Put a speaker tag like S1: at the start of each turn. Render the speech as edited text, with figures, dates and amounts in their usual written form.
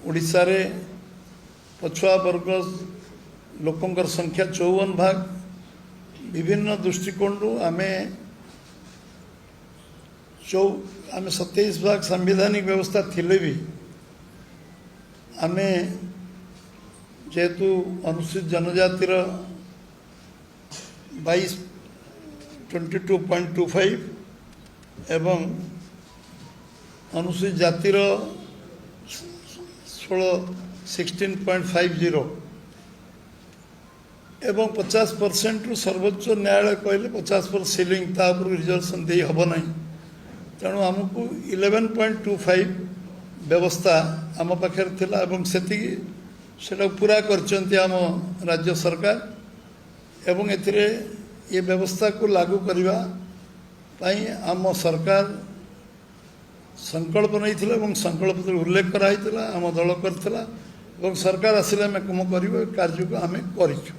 S1: ओडिशा रे पछुआ वर्ग लोकंकर संख्या 54 भाग विभिन्न दृष्टिकोण आमे 27 भाग संवैधानिक व्यवस्था थिले भी आमे जेहेतु अनुसूचित जनजातिर 22.25 एवं अनुसूचित जातिर 16.50 एवं 50% रु सर्वोच्च न्यायालय कहले 50% सीलिंग तापर रिजर्वेशन दे हब ना तेणु आमको 11.25 व्यवस्था आम पाखे थिला एवं सेटा पूरा करचंती आम राज्य सरकार एवं एथिरे ये व्यवस्था को लागू करने आम सरकार संकल्प नहीं संकल्प उल्लेख कराई आम दल करथिला सरकार आसिले आम कम कर कार्य को आम कर।